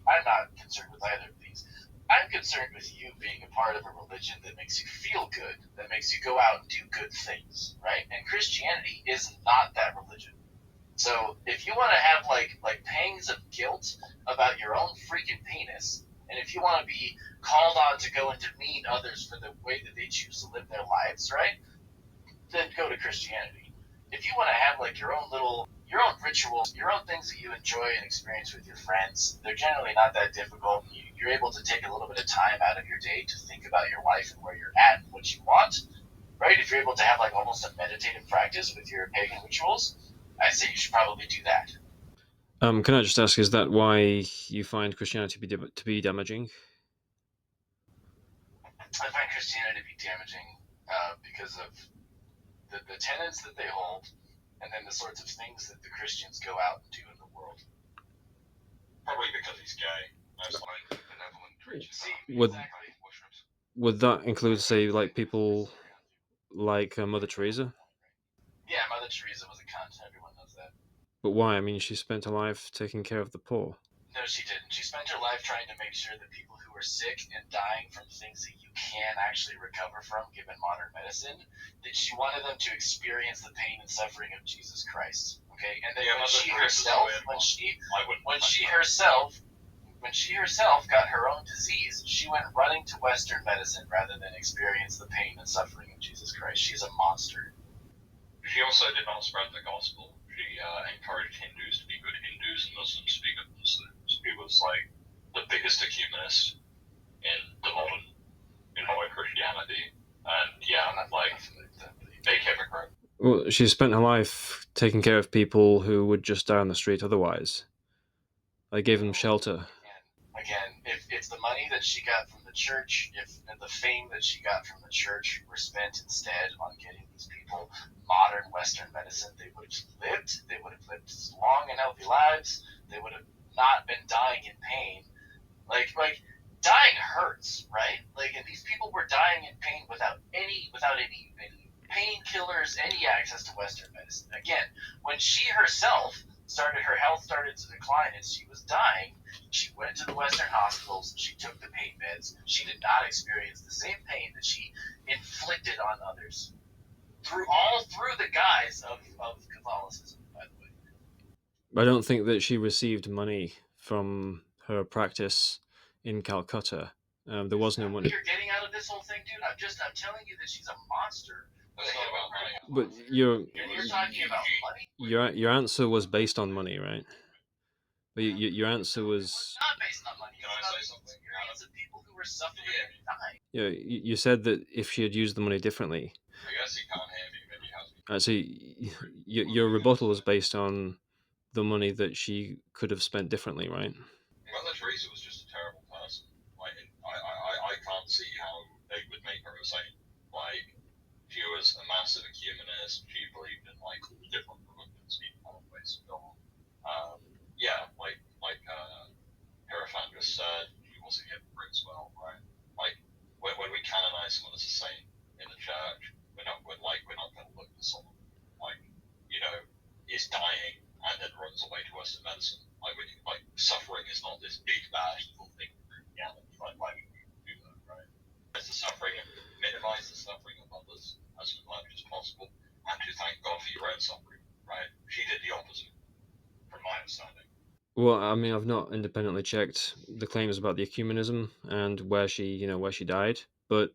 I'm not concerned with either of these. I'm concerned with you being a part of a religion that makes you feel good, that makes you go out and do good things, right? And Christianity is not that religion. So if you want to have like pangs of guilt about your own freaking penis, and if you want to be called on to go and demean others for the way that they choose to live their lives, right? Then go to Christianity. If you want to have like your own rituals, your own things that you enjoy and experience with your friends, they're generally not that difficult. You're able to take a little bit of time out of your day to think about your life and where you're at and what you want, right? If you're able to have like almost a meditative practice with your pagan rituals, I say you should probably do that. Can I just ask, is that why you find Christianity to be damaging? I find Christianity to be damaging because of the tenets that they hold, and then the sorts of things that the Christians go out and do in the world. Probably because he's gay. Most like benevolent creatures. Would that include, say, like people like Mother Teresa? Yeah, Mother Teresa was a cunt. Everyone knows that. But why? I mean, she spent her life taking care of the poor. No, she didn't. She spent her life trying to make sure that people who were sick and dying from things that you can actually recover from, given modern medicine, that she wanted them to experience the pain and suffering of Jesus Christ. Okay, and then when she herself got her own disease, she went running to Western medicine rather than experience the pain and suffering of Jesus Christ. She's a monster. She also did not spread the gospel. She encouraged Hindus to be good Hindus and Muslims to be good Muslims. She was like the biggest ecumenist in the modern, Christianity. And yeah, like fake hypocrite. Well, she spent her life taking care of people who would just die on the street otherwise. I gave them shelter. Again, if the money that she got from the church, if the fame that she got from the church were spent instead on getting these people modern Western medicine, they would have lived. They would have lived long and healthy lives. They would have not been dying in pain. Like dying hurts, right? Like, and these people were dying in pain without any painkillers, any access to Western medicine. Again, when she herself her health started to decline and she was dying, she went to the Western hospitals, she took the pain meds, she did not experience the same pain that she inflicted on others. Through the guise of Catholicism, by the way. I don't think that she received money from her practice in Calcutta. There was no money. What you're getting out of this whole thing, dude? I'm telling you that she's a monster. That's not about money. But you're talking about money. Your answer was based on money, right? But your answer was not based on money. Can I say something? Experience of people who were suffering and dying. Yeah, you said that if she had used the money differently. I guess he can't hear me, but he has me. So your rebuttal was based on the money that she could have spent differently, right? Mother Teresa was just a terrible person. Like, I can't see how they would make her a saint. Like, she was a massive ecumenist. She believed in like different religions, different ways of God. Yeah, like Hierophant just said, she was a hypocrite as well, right? Like, when we canonize someone as a saint in the church, we're not going to look at someone like, is dying and then runs away to Western medicine. Like suffering is not this big bad evil thing for reality. Like, why would we do that, right? It's the suffering and minimize the suffering of others as much as possible, and to thank God for your own suffering, right? She did the opposite, from my understanding. Well, I mean, I've not independently checked the claims about the ecumenism and where she died, but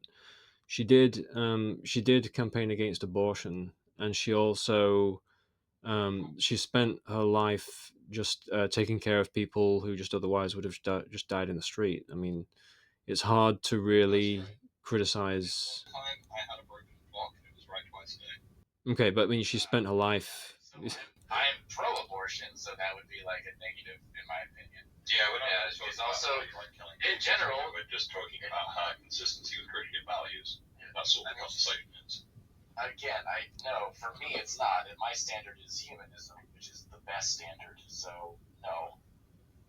she did campaign against abortion, and she also she spent her life just taking care of people who just otherwise would have just died in the street. I mean, it's hard to really criticize. One time I had a broken clock and it was right twice a day. Okay, but I mean, she spent her life. I'm pro-abortion, so that would be like a negative in my opinion. Yeah, we're not She's also, in general, we're just talking about her consistency with Christian values. That's all the conversation is. Again, I know for me it's not. And my standard is humanism, which is the best standard. So no,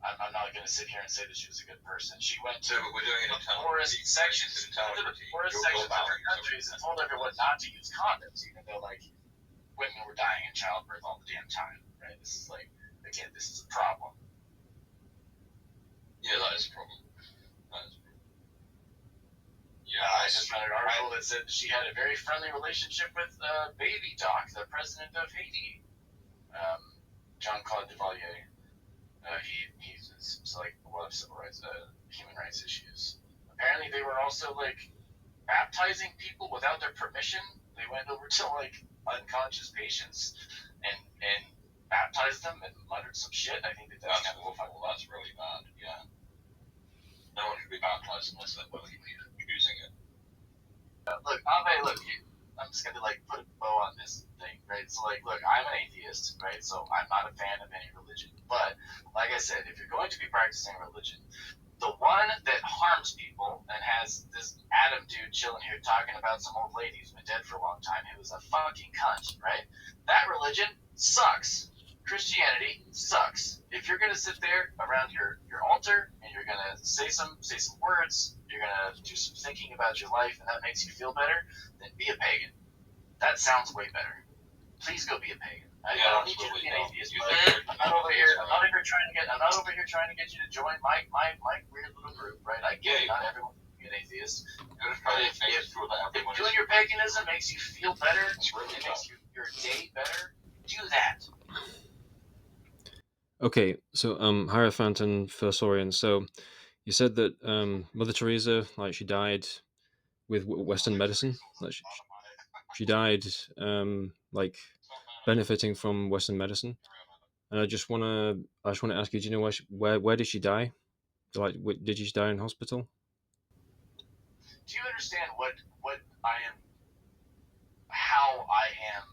I'm not going to sit here and say that she was a good person. She went to we're doing the poorest sections of her countries and told everyone not to use condoms, even though like women were dying in childbirth all the damn time. Right? This is like, again, this is a problem. Yeah, found an article that said she had a very friendly relationship with Baby Doc, the president of Haiti, Jean-Claude Duvalier. He's like a lot of civil rights, human rights issues. Apparently, they were also like baptizing people without their permission. They went over to like unconscious patients and baptized them and muttered some shit. I think that's kind of awful. That's really bad. Yeah. No one should be baptized unless they're willingly choosing it. Look, I'm just gonna like put a bow on this thing, right? So like, look, I'm an atheist, right? So I'm not a fan of any religion. But like I said, if you're going to be practicing religion, the one that harms people and has this Adam dude chilling here talking about some old lady who's been dead for a long time who was a fucking cunt, right? That religion sucks. Christianity sucks. If you're gonna sit there around your altar and you're gonna say some words, you're gonna do some thinking about your life, and that makes you feel better, then be a pagan. That sounds way better. Please go be a pagan. I don't need you to be an atheist. I'm not over here trying to get you to join my weird little group, right? I get it. Not everyone can be an atheist. But if doing your paganism makes you feel better, it makes your day better, do that. Okay, so Hierophant and Fossorian. So you said that Mother Teresa, like, she died with Western medicine. Like, she died like benefiting from Western medicine. And I just want to ask you, do you know where did she die? Like, did she die in hospital? Do you understand what I am, how I am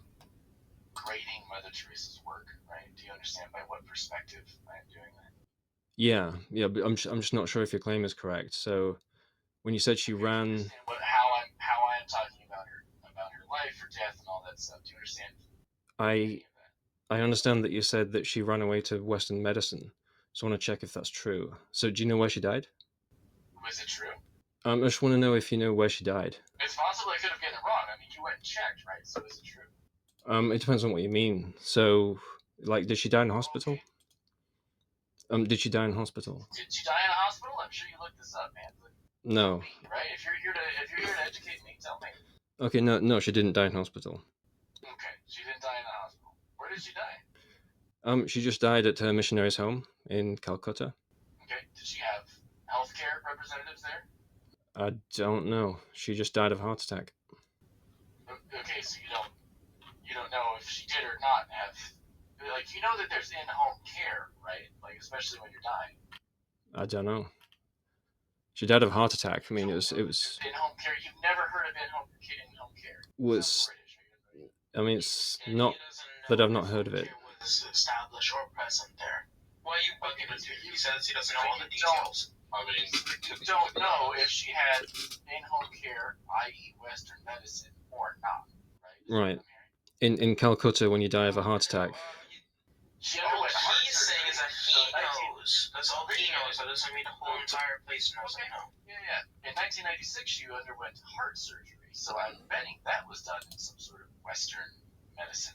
grading Mother Teresa's work, right? Do you understand by what perspective I am doing that? Yeah, but I'm just not sure if your claim is correct. So when you said she ran, how I am talking about her life, her death, and all that stuff. Do you understand? I understand that you said that she ran away to Western medicine. So I want to check if that's true. So do you know where she died? Was it true? I just want to know if you know where she died. It's possible I could have gotten it wrong. I mean, you went and checked, right? So is it true? It depends on what you mean. So, like, did she die in hospital? Okay. Did she die in hospital? Did she die in a hospital? I'm sure you looked this up, man. No. Me, right? If you're here to educate me, tell me. Okay, no, she didn't die in hospital. Okay, she didn't die in a hospital. Where did she die? She just died at her missionary's home in Calcutta. Okay, did she have healthcare representatives there? I don't know. She just died of a heart attack. Okay, so you don't know if she did or not have, like, you know that there's in-home care, right? Like, especially when you're dying. I don't know. She died of a heart attack. I mean, it was in-home care. You've never heard of in-home care? Was I mean, it's not that I've not heard of it. Was established or present there. Why are you bugging him? He says he doesn't know all the details. I mean, you don't know if she had in-home care, i.e. Western medicine, or not, right? In Calcutta, when you die of a heart attack. All he's saying is that he knows. That's all he knows. That doesn't mean the whole entire place knows. Okay. Yeah. In 1996, she underwent heart surgery. So I'm betting that was done in some sort of Western medicine.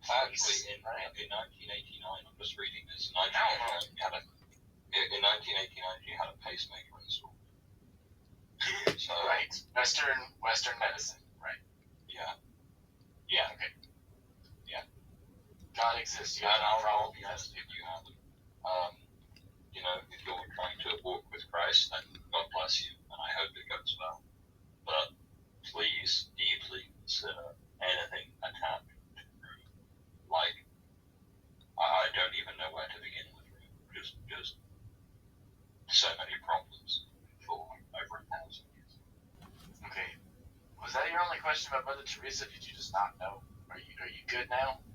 Actually, in 1989, I'm just reading this. In 1989, she had a pacemaker installed. So, right. Western medicine. Right. Yeah. Okay. Yeah. God exists. You have no problem. Yes, if you have them. If you're trying to walk with Christ, then God bless you, and I hope it goes well. But please deeply consider anything attached to Ruth. Like, I don't even know where to begin with Ruth. Just so many problems for over 1,000 years. Okay. Was that your only question about Mother Teresa? Did you just not know? Are you good now?